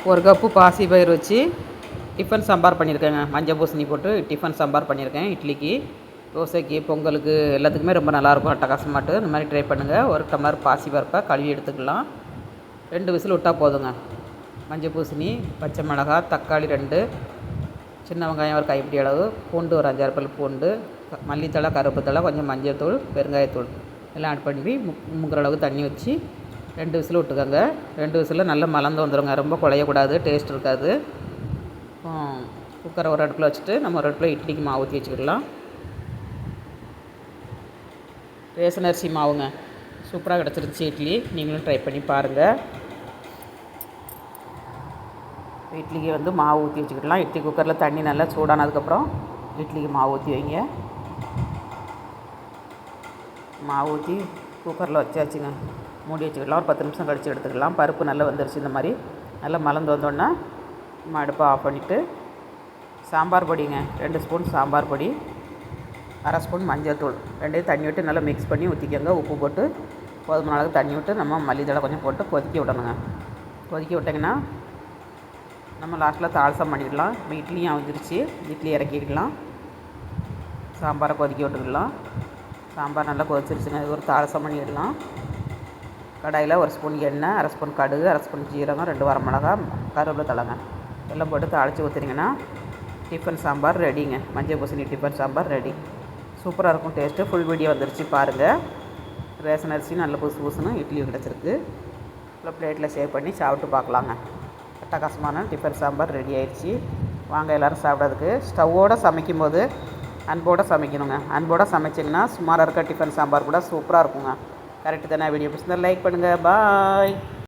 1 cup பாசி பயிர் வச்சு டிஃபன் சாம்பார் பண்ணியிருக்கேங்க. மஞ்சள் பூசணி போட்டு டிஃபன் சாம்பார் பண்ணியிருக்கேன். இட்லிக்கு, தோசைக்கு, பொங்கலுக்கு எல்லாத்துக்குமே ரொம்ப நல்லாயிருக்கும். அட்டகாசமாட்டு இந்த மாதிரி ட்ரை பண்ணுங்கள். 1 டம்ளர் பாசி பருப்பை கழுவி எடுத்துக்கலாம். 2 விசில் விட்டால் போதுங்க. மஞ்சள் பூசணி, பச்சை மிளகாய், தக்காளி 2, சின்ன வெங்காயம் ஒரு கைப்பிடி அளவு, பூண்டு ஒரு 5-6 பல் பூண்டு, மல்லித்தழை, கருவேப்பிலை, கொஞ்சம் மஞ்சள் தூள், பெருங்காயத்தூள் எல்லாம் ஆட் பண்ணி முங்குற அளவுக்கு தண்ணி வச்சு 2 விசில் விட்டுக்கோங்க. 2 விசிலில் நல்லா மலர்ந்து வந்துடுங்க. ரொம்ப குழையக்கூடாது, டேஸ்ட் இருக்காது. குக்கரை ஒரு அடுப்பில் வச்சுட்டு நம்ம ஒரு அடுப்பில் இட்லிக்கு மாவு ஊற்றி வச்சுக்கிடலாம். ரேஷன் அரிசி மாவுங்க, சூப்பராக கிடச்சிருச்சு இட்லி. நீங்களும் ட்ரை பண்ணி பாருங்கள். இட்லிக்கு வந்து மாவு ஊற்றி வச்சுக்கிடலாம். இட்லி குக்கரில் தண்ணி நல்லா சூடானதுக்கப்புறம் இட்லிக்கு மாவு ஊற்றி வைங்க. மாவு ஊற்றி குக்கரில் வச்சாச்சுங்க. மூடி வச்சுக்கலாம். ஒரு 10 நிமிஷம் கழித்து எடுத்துக்கலாம். பருப்பு நல்லா வந்துருச்சு. இந்த மாதிரி நல்லா மலர்ந்து வந்தோடனே நம்ம அடுப்பை ஆஃப் பண்ணிவிட்டு சாம்பார் பொடிங்க, 2 ஸ்பூன் சாம்பார் பொடி, 1/2 ஸ்பூன் மஞ்சள் தூள், 2 தண்ணி விட்டு நல்லா மிக்ஸ் பண்ணி ஊற்றிக்கோங்க. உப்பு போட்டு போதுமான அளவுக்கு தண்ணி விட்டு நம்ம மல்லித்தழை கொஞ்சம் போட்டு கொதிக்க விடணுங்க. கொதிக்க விட்டிங்கன்னா நம்ம லாஸ்ட்டில் தாளசம் பண்ணிடலாம். இப்போ இட்லியும் வந்துருச்சு. இட்லி இறக்கிக்கலாம். சாம்பாரை கொதிக்க விட்டுக்கலாம். சாம்பார் நல்லா கொதிச்சிருச்சுங்க. இது ஒரு தாளசம் பண்ணிடலாம். கடாயில் 1 ஸ்பூன் எண்ணெய், 1/2 ஸ்பூன் கடுகு, 1/2 ஸ்பூன் ஜீரகம், 2 வரமிளகா, கருவேப்பிலை தழைங்க எல்லாம் போட்டு தாளித்து ஊற்றுனீங்கன்னா டிஃபன் சாம்பார் ரெடிங்க. மஞ்சள் பூசணி டிஃபன் சாம்பார் ரெடி. சூப்பராக இருக்கும் டேஸ்ட்டு. ஃபுல் வீடியோ வந்துருச்சு பாருங்கள். ரேஷன் அரிசி நல்ல புதுசுன்னு இட்லியும் கிடச்சிருக்கு. இல்லை பிளேட்டில் சேவ் பண்ணி சாப்பிட்டு பார்க்கலாங்க. அட்டகாசமான டிஃபன் சாம்பார் ரெடி ஆயிடுச்சு. வாங்க எல்லோரும் சாப்பிட்றதுக்கு. ஸ்டவ்வோடு சமைக்கும் போது அன்போடு சமைக்கணுங்க. அன்போடு சமைச்சிங்கன்னா சுமாராக இருக்க டிஃபன் சாம்பார் கூட சூப்பராக இருக்குங்க. கரெக்டு தானே? வீடியோ பிடிச்சிருந்தா லைக் பண்ணுங்கள். பாய்.